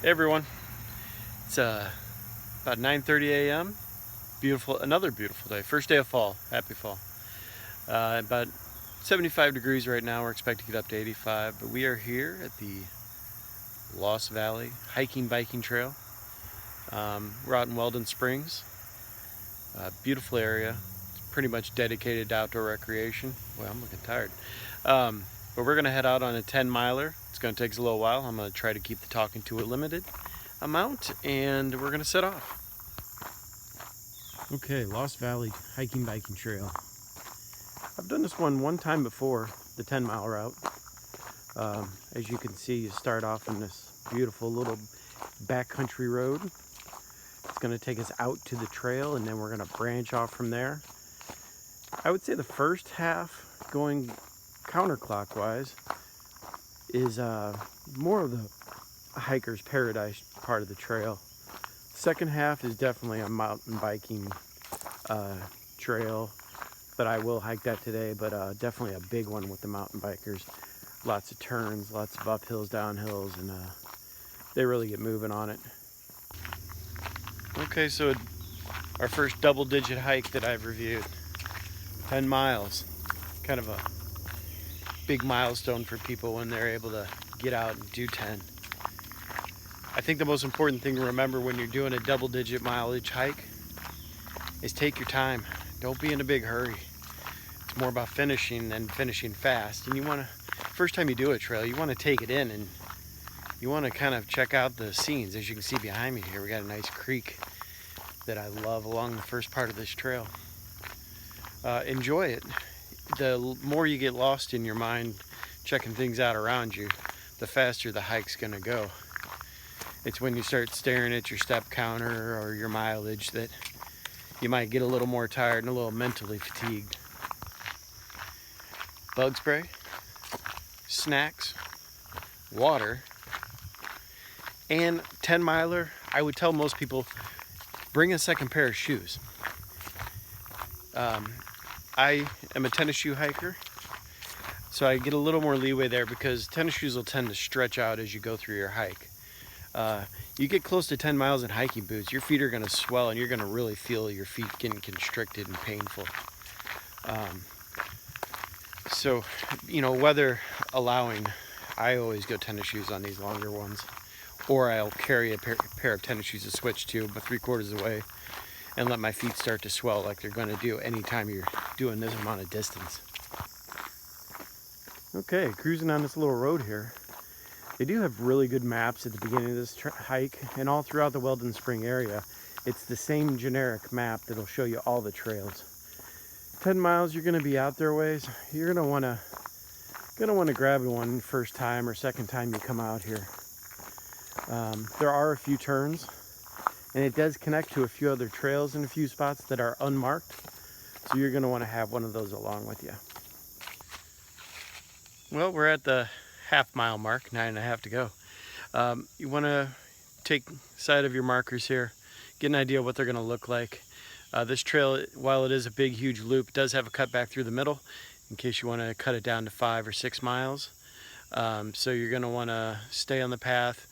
Hey everyone, it's about 9:30 a.m. Beautiful, another beautiful day. First day of fall. Happy fall. About 75 degrees right now. We're expecting to get up to 85, but we are here at the Lost Valley hiking biking trail. We're out in Weldon Springs. Beautiful area. It's pretty much dedicated to outdoor recreation. Well, I'm looking tired. But we're gonna head out on a 10 miler. It's gonna take us a little while. I'm gonna try to keep the talking to a limited amount, and we're gonna set off. Okay, Lost Valley hiking biking trail. I've done this one time before, the 10-mile route. As you can see, you start off on this beautiful little backcountry road. It's going to take us out to the trail, and then we're going to branch off from there. I would say the first half, going counterclockwise, is more of the hiker's paradise part of the trail. Second half is definitely a mountain biking trail, but I will hike that today, but definitely a big one with the mountain bikers. Lots of turns, lots of uphills, downhills, and they really get moving on it. Okay, so our first double-digit hike that I've reviewed, 10 miles. Kind of a big milestone for people when they're able to get out and do 10. I think the most important thing to remember when you're doing a double-digit mileage hike is take your time. Don't be in a big hurry. It's more about finishing than finishing fast. And you want to, first time you do a trail, you want to take it in and you want to kind of check out the scenes. As you can see behind me here, we got a nice creek that I love along the first part of this trail. Enjoy it. The more you get lost in your mind checking things out around you, the faster the hike's gonna go. It's when you start staring at your step counter or your mileage that you might get a little more tired and a little mentally fatigued. Bug spray, snacks, water, and 10 miler. I would tell most people, bring a second pair of shoes. I am a tennis shoe hiker, so I get a little more leeway there because tennis shoes will tend to stretch out as you go through your hike. You get close to 10 miles in hiking boots, your feet are going to swell and you're going to really feel your feet getting constricted and painful. So, weather allowing, I always go tennis shoes on these longer ones, or I'll carry a pair of tennis shoes to switch to about 3/4 of the way and let my feet start to swell like they're going to do anytime you're doing this amount of distance. Okay, cruising on this little road here. They do have really good maps at the beginning of this hike and all throughout the Weldon Spring area. It's the same generic map that'll show you all the trails. 10 miles, you're going to be out there ways. You're going to want to grab one first time or second time you come out here. There are a few turns, and it does connect to a few other trails in a few spots that are unmarked. So you're going to want to have one of those along with you. Well, we're at the half-mile mark, 9.5 to go. You want to take sight of your markers here, get an idea of what they're going to look like. This trail, while it is a big, huge loop, does have a cut back through the middle in case you want to cut it down to 5 or 6 miles. So you're going to want to stay on the path.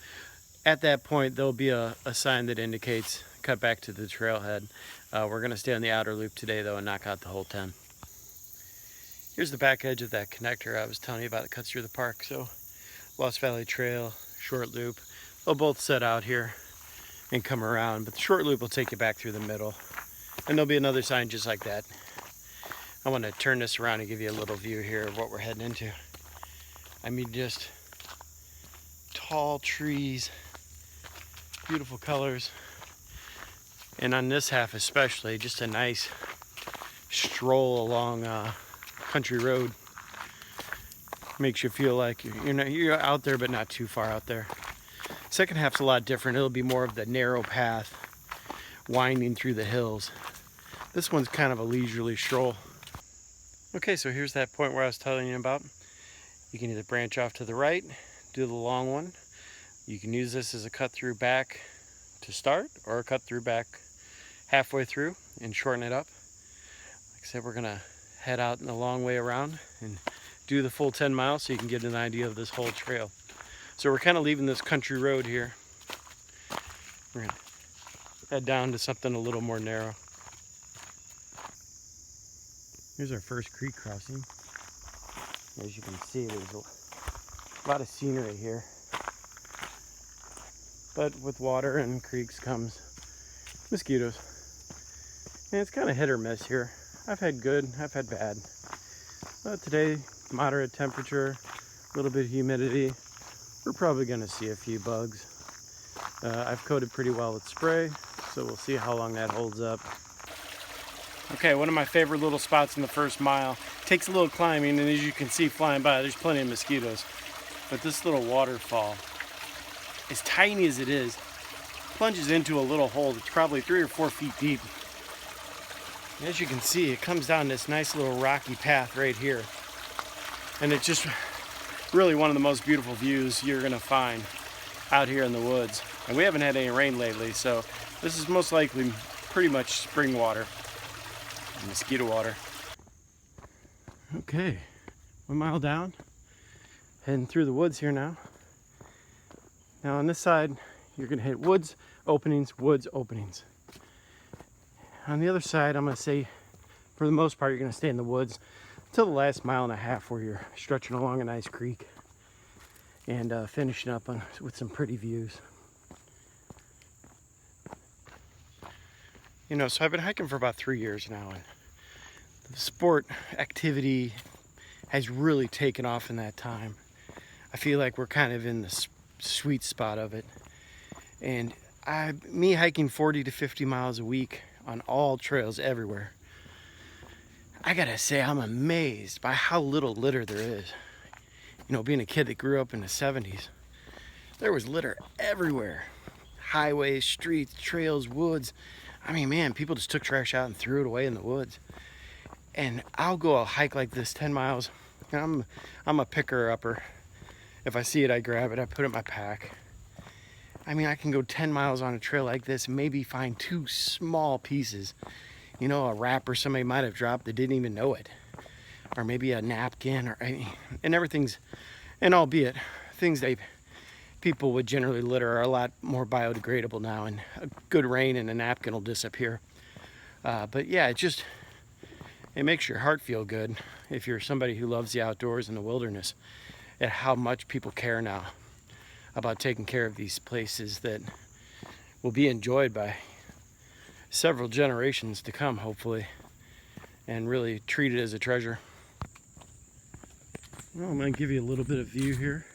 At that point, there'll be a sign that indicates cut back to the trailhead. We're going to stay on the outer loop today, though, and knock out the whole 10. Here's the back edge of that connector I was telling you about that cuts through the park. So Lost Valley Trail, short loop, they'll both set out here and come around, but the short loop will take you back through the middle. And there'll be another sign just like that. I want to turn this around and give you a little view here of what we're heading into. I mean, just tall trees, beautiful colors. And on this half especially, just a nice stroll along country road. Makes you feel like you're out there, but not too far out there. Second half's a lot different. It'll be more of the narrow path winding through the hills. This one's kind of a leisurely stroll. Okay, so here's that point where I was telling you about. You can either branch off to the right, do the long one. You can use this as a cut through back to start, or a cut through back halfway through and shorten it up. Like I said, we're gonna head out in the long way around and do the full 10 miles so you can get an idea of this whole trail. So we're kind of leaving this country road here We're gonna head down to something a little more narrow. Here's our first creek crossing. As you can see, there's a lot of scenery here. But with water and creeks comes mosquitoes. And it's kind of hit or miss here. I've had good, I've had bad. But today, moderate temperature, a little bit of humidity. We're probably going to see a few bugs. I've coated pretty well with spray, so we'll see how long that holds up. Okay, one of my favorite little spots in the first mile. Takes a little climbing, and as you can see flying by, there's plenty of mosquitoes. But this little waterfall, as tiny as it is, plunges into a little hole that's probably 3 or 4 feet deep. And as you can see, it comes down this nice little rocky path right here. And it's just really one of the most beautiful views you're gonna find out here in the woods. And we haven't had any rain lately, so this is most likely pretty much spring water, mosquito water. Okay, 1 mile down, heading through the woods here now. Now on this side, you're gonna hit woods, openings, woods, openings. On the other side, I'm gonna say, for the most part, you're gonna stay in the woods until the last 1.5 miles where you're stretching along a nice creek and finishing up with some pretty views. You know, so I've been hiking for about 3 years now, and the sport activity has really taken off in that time. I feel like we're kind of in the sweet spot of it. And me hiking 40 to 50 miles a week on all trails everywhere, I gotta say I'm amazed by how little litter there is. You know, being a kid that grew up in the 70s, there was litter everywhere. Highways, streets, trails, woods. I mean, man, people just took trash out and threw it away in the woods. And I'll go a hike like this 10 miles. I'm a picker-upper. If I see it, I grab it, I put it in my pack. I mean, I can go 10 miles on a trail like this and maybe find 2 small pieces. You know, a wrapper somebody might have dropped that didn't even know it. Or maybe a napkin, and everything's, and albeit, things that people would generally litter are a lot more biodegradable now, and a good rain and a napkin will disappear. But yeah, it makes your heart feel good if you're somebody who loves the outdoors and the wilderness, at how much people care now about taking care of these places that will be enjoyed by several generations to come, hopefully, and really treat it as a treasure. Well, I'm going to give you a little bit of view here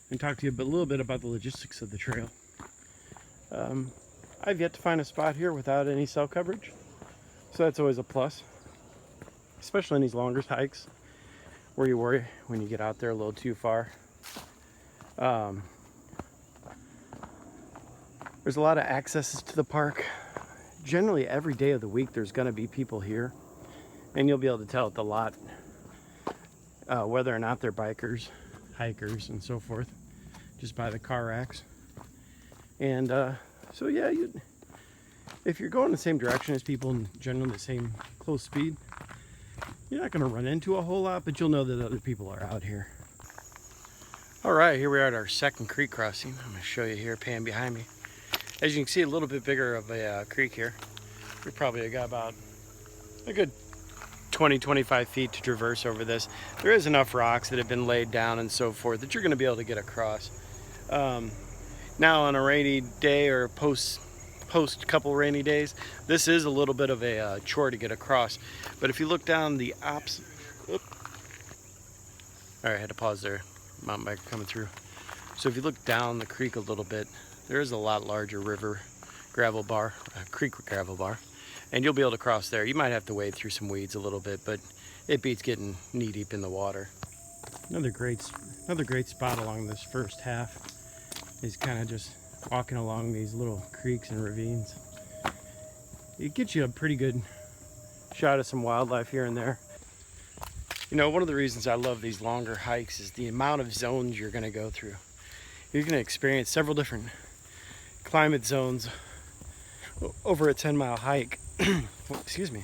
and talk to you a little bit about the logistics of the trail. I've yet to find a spot here without any cell coverage, so that's always a plus, especially in these longer hikes where you worry when you get out there a little too far. There's a lot of accesses to the park. Generally every day of the week there's going to be people here, and you'll be able to tell at the lot whether or not they're bikers, hikers, and so forth, just by the car racks. And so yeah, if you're going the same direction as people and generally the same close speed, you're not going to run into a whole lot, but you'll know that other people are out here. All right, here we are at our second creek crossing. I'm going to show you here, pan behind me. As you can see, a little bit bigger of a creek here. We probably got about a good 20-25 feet to traverse over this. There is enough rocks that have been laid down and so forth that you're going to be able to get across. Now on a rainy day or post couple rainy days, this is a little bit of a chore to get across. But if you look down the opposite, all right, I had to pause there. Mountain bike coming through. So if you look down the creek a little bit, there is a lot larger river gravel bar, creek gravel bar, and you'll be able to cross there. You might have to wade through some weeds a little bit, but it beats getting knee deep in the water. Another great spot along this first half is kind of just walking along these little creeks and ravines. It gets you a pretty good shot of some wildlife here and there. You know, one of the reasons I love these longer hikes is the amount of zones you're going to go through. You're going to experience several different climate zones over a 10-mile hike. Excuse me.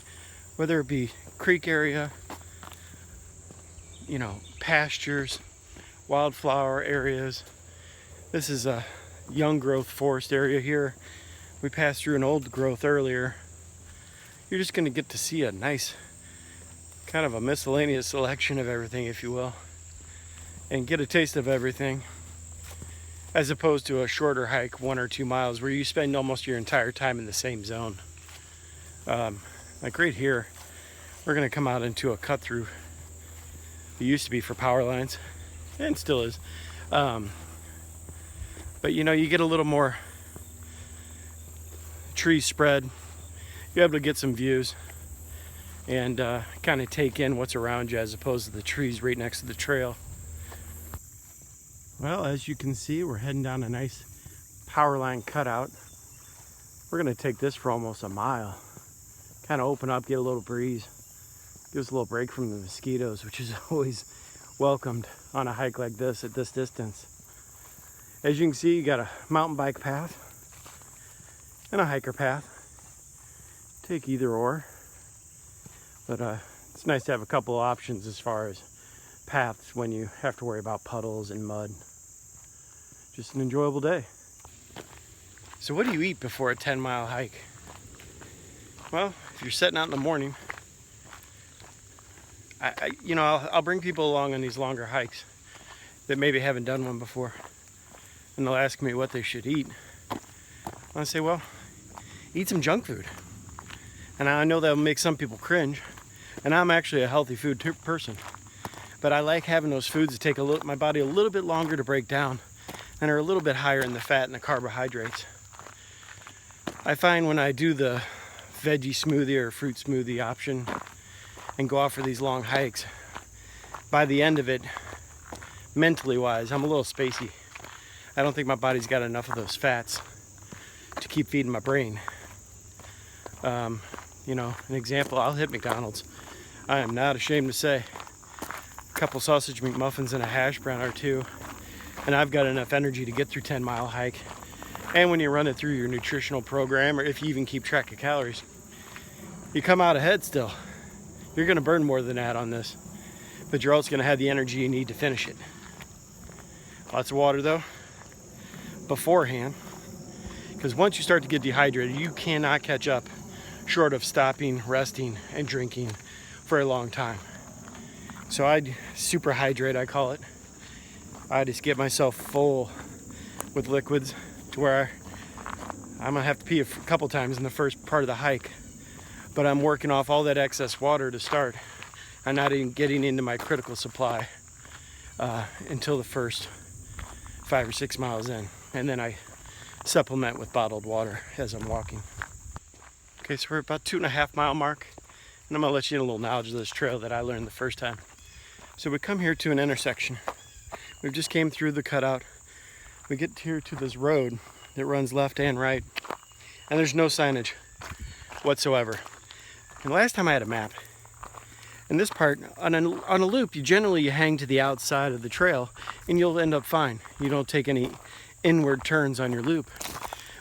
Whether it be creek area, you know, pastures, wildflower areas. This is young growth forest area here. We passed through an old growth earlier. You're just going to get to see a nice kind of a miscellaneous selection of everything, if you will, and get a taste of everything, as opposed to a shorter hike, 1 or 2 miles, where you spend almost your entire time in the same zone. Like right here, we're going to come out into a cut through. It used to be for power lines, and still is. But you know, you get a little more tree spread. You're able to get some views and kind of take in what's around you, as opposed to the trees right next to the trail. Well, as you can see, we're heading down a nice power line cutout. We're going to take this for almost a mile. Kind of open up, get a little breeze. Give us a little break from the mosquitoes, which is always welcomed on a hike like this at this distance. As you can see, you got a mountain bike path and a hiker path. Take either or, but it's nice to have a couple of options as far as paths when you have to worry about puddles and mud. Just an enjoyable day. So what do you eat before a 10-mile hike? Well, if you're setting out in the morning, I'll bring people along on these longer hikes that maybe haven't done one before, and they'll ask me what they should eat. I say, well, eat some junk food. And I know that'll make some people cringe, and I'm actually a healthy food person, but I like having those foods that take my body a little bit longer to break down and are a little bit higher in the fat and the carbohydrates. I find when I do the veggie smoothie or fruit smoothie option and go out for these long hikes, by the end of it, mentally wise, I'm a little spacey. I don't think my body's got enough of those fats to keep feeding my brain. An example, I'll hit McDonald's. I am not ashamed to say. A couple sausage McMuffins and a hash brown or two, and I've got enough energy to get through 10-mile hike. And when you run it through your nutritional program, or if you even keep track of calories, you come out ahead still. You're going to burn more than that on this, but you're also going to have the energy you need to finish it. Lots of water though beforehand, because once you start to get dehydrated, you cannot catch up short of stopping, resting, and drinking for a long time. So I'd super hydrate, I call it. I just get myself full with liquids to where I'm gonna have to pee a couple times in the first part of the hike, but I'm working off all that excess water to start. I'm not even getting into my critical supply until the first 5 or 6 miles in, and then I supplement with bottled water as I'm walking. Okay, so we're about 2.5 mile mark, and I'm gonna let you in a little knowledge of this trail that I learned the first time. So we come here to an intersection. We've just came through the cutout. We get here to this road that runs left and right, and there's no signage whatsoever. And last time I had a map, in this part, on a loop, you hang to the outside of the trail, and you'll end up fine. You don't take any inward turns on your loop.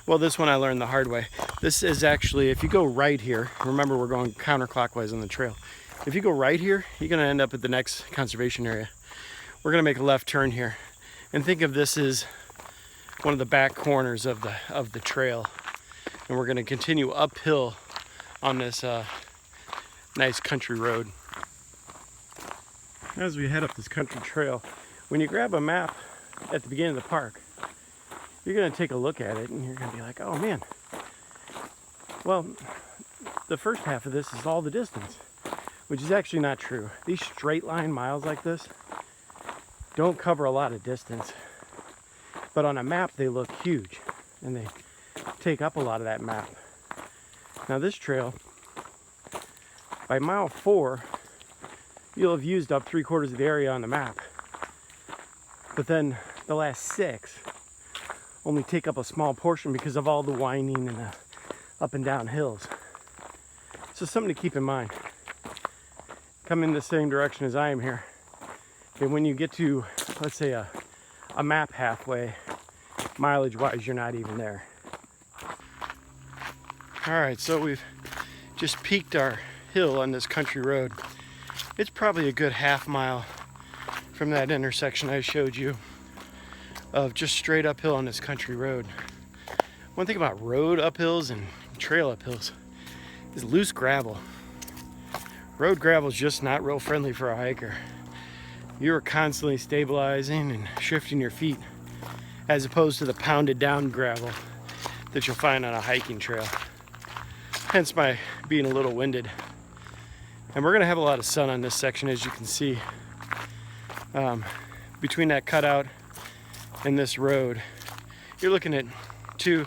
Well, this one I learned the hard way. This is actually, if you go right here, remember we're going counterclockwise on the trail. If you go right here, you're gonna end up at the next conservation area. We're gonna make a left turn here, and think of this as one of the back corners of the trail, and we're gonna continue uphill on this nice country road. As we head up this country trail, when you grab a map at the beginning of the park, you're gonna take a look at it and you're gonna be like, oh man, well, the first half of this is all the distance, which is actually not true. These straight line miles like this don't cover a lot of distance, but on a map they look huge and they take up a lot of that map. Now this trail, by mile 4, you'll have used up 3/4 of the area on the map, but then the last 6 only take up a small portion because of all the winding and the up and down hills. So something to keep in mind. Come in the same direction as I am here, and when you get to, let's say, a map halfway, mileage wise, you're not even there. All right, so we've just peaked our hill on this country road. It's probably a good 1/2 mile from that intersection I showed you of just straight uphill on this country road. One thing about road uphills and trail uphills is loose gravel. Road gravel is just not real friendly for a hiker. You are constantly stabilizing and shifting your feet as opposed to the pounded down gravel that you'll find on a hiking trail. Hence my being a little winded. And we're gonna have a lot of sun on this section, as you can see. Between that cutout and this road, you're looking at two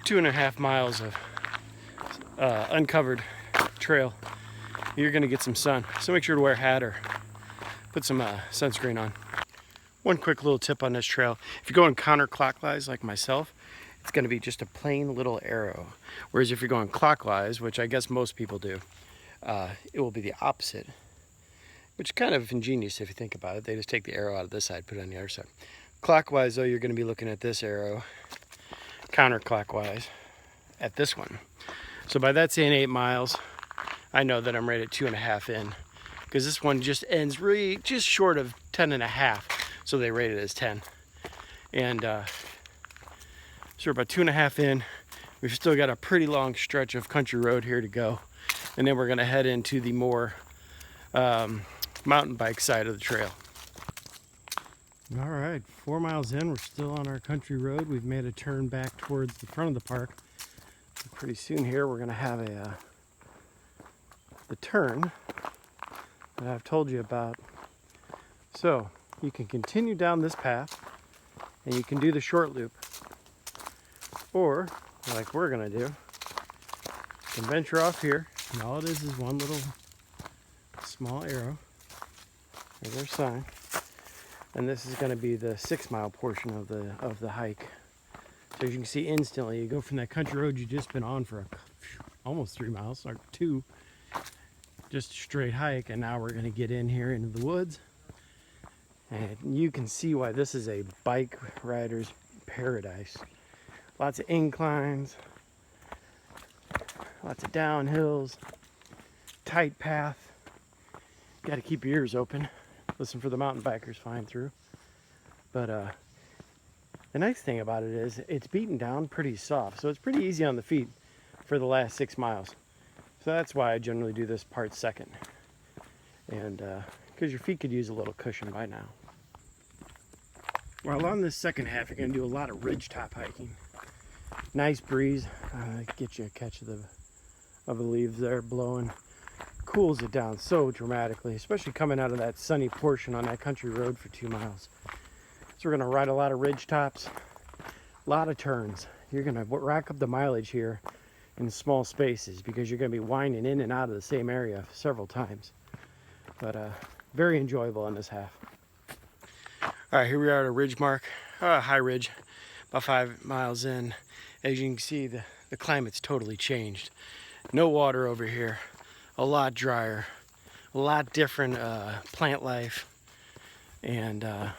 and a half miles of uncovered trail. You're gonna get some sun, so make sure to wear a hat or put some sunscreen on. One quick little tip on this trail: if you're going counterclockwise like myself, it's gonna be just a plain little arrow. Whereas if you're going clockwise, which I guess most people do, it will be the opposite, which is kind of ingenious if you think about it. They just take the arrow out of this side, put it on the other side. Clockwise though, you're gonna be looking at this arrow. Counterclockwise at this one. So by that saying 8 miles, I know that I'm right at 2.5 in, because this one just ends really just short of 10.5, so they rate it as 10. And so we're about 2.5 in. We've still got a pretty long stretch of country road here to go, and then we're going to head into the more mountain bike side of the trail. All right, 4 miles in, we're still on our country road. We've made a turn back towards the front of the park. So pretty soon here we're going to have the turn that I've told you about. So you can continue down this path and you can do the short loop, or like we're going to do, you can venture off here, and all it is one little small arrow. There's our sign. And this is going to be the 6 mile portion of the hike. So as you can see instantly, you go from that country road you've just been on for almost 3 miles, or 2, just a straight hike, and now we're going to get in here into the woods. And you can see why this is a bike rider's paradise. Lots of inclines, lots of downhills, tight path. Got to keep your ears open. Listen for the mountain bikers flying through. But the nice thing about it is it's beaten down pretty soft, so it's pretty easy on the feet for the last 6 miles. So that's why I generally do this part second, and because your feet could use a little cushion by now. While on this second half, you're going to do a lot of ridgetop hiking. Nice breeze, get you a catch of the leaves there blowing. Cools it down so dramatically, especially coming out of that sunny portion on that country road for 2 miles. So we're going to ride a lot of ridge tops, a lot of turns. You're going to rack up the mileage here in small spaces because you're going to be winding in and out of the same area several times. But very enjoyable on this half. All right, here we are at a ridge mark, high ridge, about 5 miles in. As you can see, the climate's totally changed. No water over here. A lot drier, a lot different plant life, and a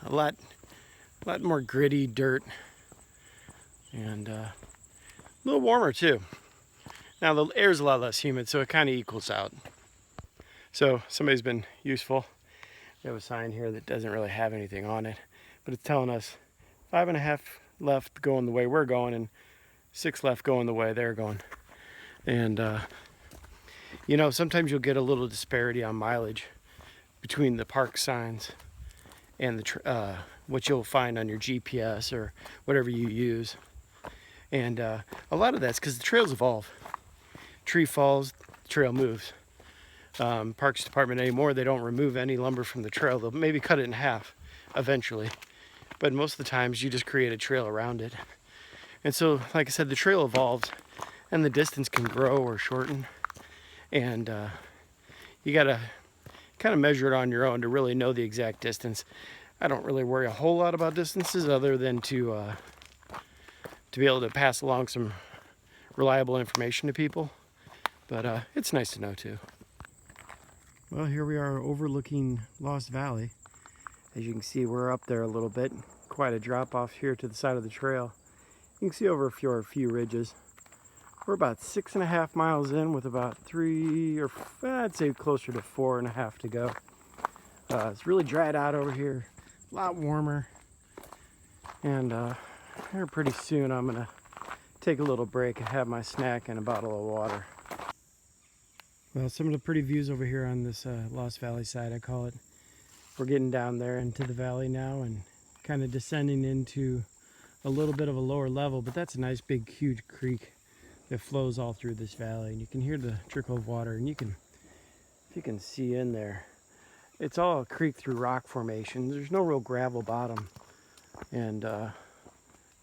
lot more gritty dirt, and a little warmer too. Now the air's a lot less humid, so it kind of equals out. So somebody's been useful. We have a sign here that doesn't really have anything on it, but it's telling us 5.5 left going the way we're going, and 6 left going the way they're going. And you know, sometimes you'll get a little disparity on mileage between the park signs and the what you'll find on your GPS or whatever you use. And a lot of that's because the trails evolve. Tree falls, the trail moves. Parks Department anymore, they don't remove any lumber from the trail. They'll maybe cut it in half eventually. But most of the times you just create a trail around it. And so, like I said, the trail evolves and the distance can grow or shorten. And you gotta kind of measure it on your own to really know the exact distance. I don't really worry a whole lot about distances other than to be able to pass along some reliable information to people. But it's nice to know too. Well, here we are overlooking Lost Valley. As you can see, we're up there a little bit. Quite a drop off here to the side of the trail. You can see over a few ridges. We're about 6.5 miles in with about 3, or I'd say closer to 4.5 to go. It's really dried out over here, a lot warmer. And here pretty soon I'm gonna take a little break and have my snack and a bottle of water. Well, some of the pretty views over here on this Lost Valley side, I call it. We're getting down there into the valley now and kind of descending into a little bit of a lower level, but that's a nice big huge creek that flows all through this valley, and you can hear the trickle of water, and if you can see in there, it's all a creek through rock formation. There's no real gravel bottom, and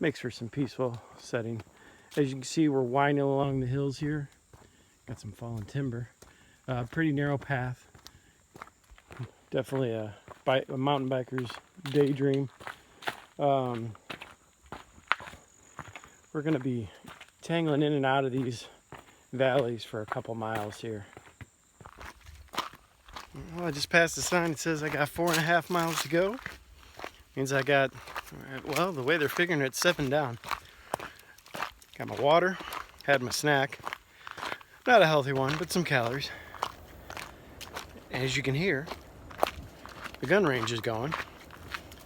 makes for some peaceful setting. As you can see, we're winding along the hills here. Got some fallen timber. Pretty narrow path. Definitely a mountain biker's daydream. We're going to be tangling in and out of these valleys for a couple miles here. Well, I just passed the sign. It says I got 4.5 miles to go. Means I got, well, the way they're figuring it, 7 down. Got my water, had my snack. Not a healthy one, but some calories. As you can hear, the gun range is going.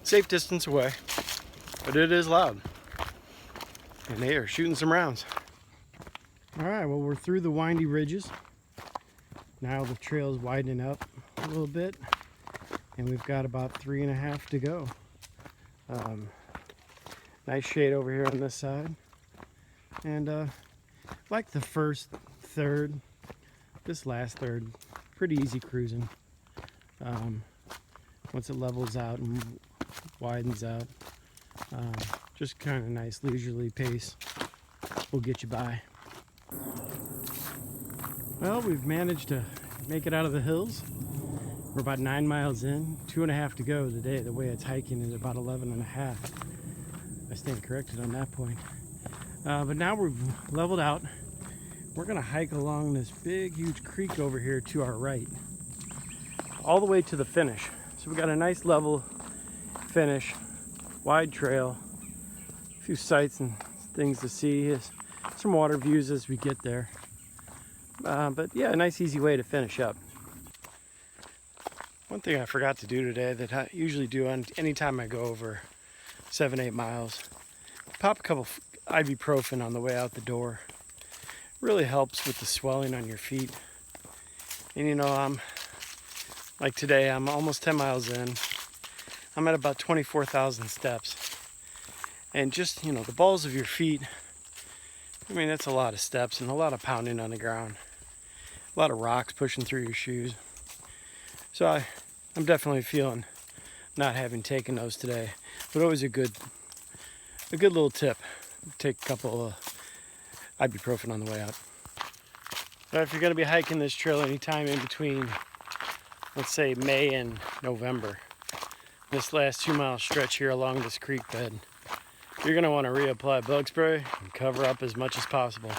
Safe distance away, but it is loud. And they are shooting some rounds. All right, well, we're through the windy ridges. Now the trail is widening up a little bit, and we've got about 3.5 to go. Nice shade over here on this side. And like the first third, this last third, pretty easy cruising. Once it levels out and widens out, just kind of nice leisurely pace will get you by. Well, we've managed to make it out of the hills. We're about 9 miles in, 2.5 to go today. The way it's hiking is about 11.5. I stand corrected on that point. But now we've leveled out. We're gonna hike along this big, huge creek over here to our right, all the way to the finish. So we got a nice level finish, wide trail, a few sights and things to see, some water views as we get there. But yeah, a nice easy way to finish up. One thing I forgot to do today that I usually do anytime I go over 7-8 miles, pop a couple ibuprofen on the way out the door. Really helps with the swelling on your feet. And you know, like today, I'm almost 10 miles in. I'm at about 24,000 steps. And just, you know, the balls of your feet, I mean, that's a lot of steps and a lot of pounding on the ground. A lot of rocks pushing through your shoes. So I'm definitely feeling not having taken those today. But always a good little tip. Take a couple of ibuprofen on the way out. But if you're going to be hiking this trail anytime in between, let's say May and November, this last 2-mile stretch here along this creek bed, you're going to want to reapply bug spray and cover up as much as possible.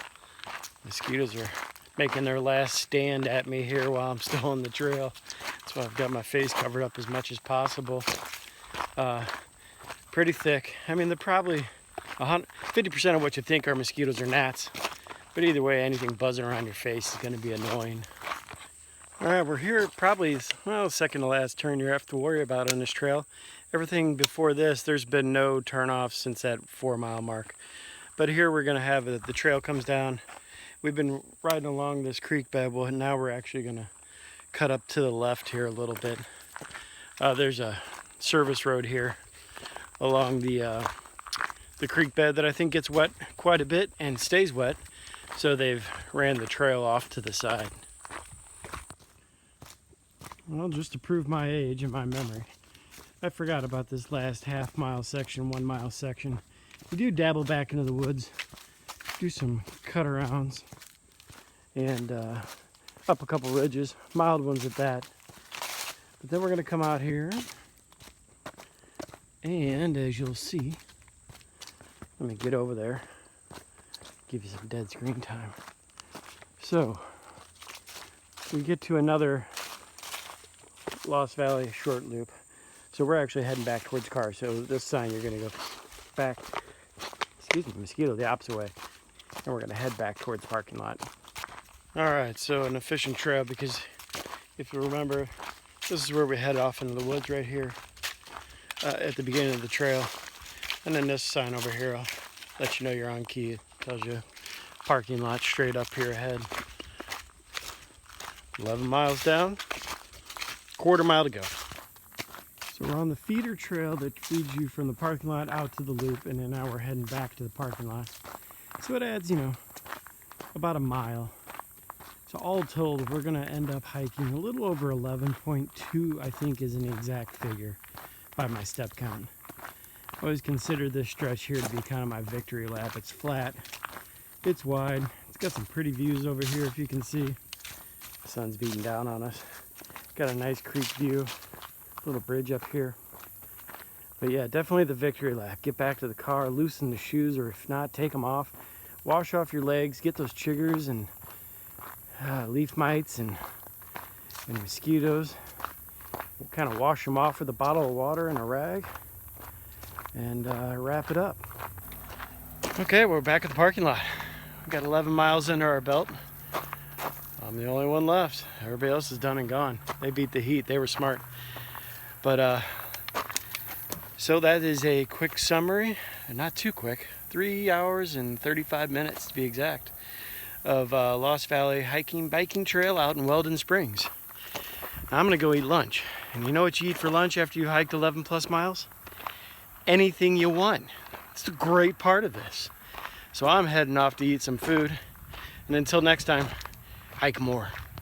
Mosquitoes are making their last stand at me here while I'm still on the trail. That's why I've got my face covered up as much as possible. Pretty thick. I mean, they're probably 50% of what you think are mosquitoes or gnats. But either way, anything buzzing around your face is going to be annoying. All right, we're here probably, well, second to last turn you have to worry about on this trail. Everything before this, there's been no turnoffs since that 4-mile mark. But here we're going to have the trail comes down. We've been riding along this creek bed. Well, now we're actually going to cut up to the left here a little bit. There's a service road here along the creek bed that I think gets wet quite a bit and stays wet. So they've ran the trail off to the side. Well, just to prove my age and my memory, I forgot about this last half-mile section, 1-mile section. We do dabble back into the woods, do some cut-arounds, and up a couple ridges, mild ones at that. But then we're going to come out here, and as you'll see, let me get over there, give you some dead screen time. So, we get to another Lost Valley short loop. So we're actually heading back towards the car. So this sign, you're going to go back, excuse me, mosquito, the opposite way. And we're going to head back towards the parking lot. All right, so an efficient trail, because if you remember, this is where we head off into the woods right here at the beginning of the trail. And then this sign over here will let you know you're on key. It tells you parking lot straight up here ahead. 11 miles down, quarter mile to go. So we're on the feeder trail that feeds you from the parking lot out to the loop, and then now we're heading back to the parking lot. So it adds, about a mile. So all told, we're gonna end up hiking a little over 11.2, I think is an exact figure by my step count. I always consider this stretch here to be kind of my victory lap. It's flat, it's wide, it's got some pretty views over here if you can see. The sun's beating down on us. Got a nice creek view, little bridge up here. But yeah, definitely the victory lap. Get back to the car, loosen the shoes, or if not, take them off. Wash off your legs, get those chiggers and leaf mites and mosquitoes. We'll kind of wash them off with a bottle of water and a rag and wrap it up. Okay, we're back at the parking lot. We got 11 miles under our belt. I'm the only one left. Everybody else is done and gone. They beat the heat. They were smart. But so that is a quick summary, not too quick, 3 hours and 35 minutes to be exact, of Lost Valley hiking, biking trail out in Weldon Springs. Now I'm gonna go eat lunch. And you know what you eat for lunch after you hiked 11 plus miles? Anything you want. It's the great part of this. So I'm heading off to eat some food. And until next time, hike more.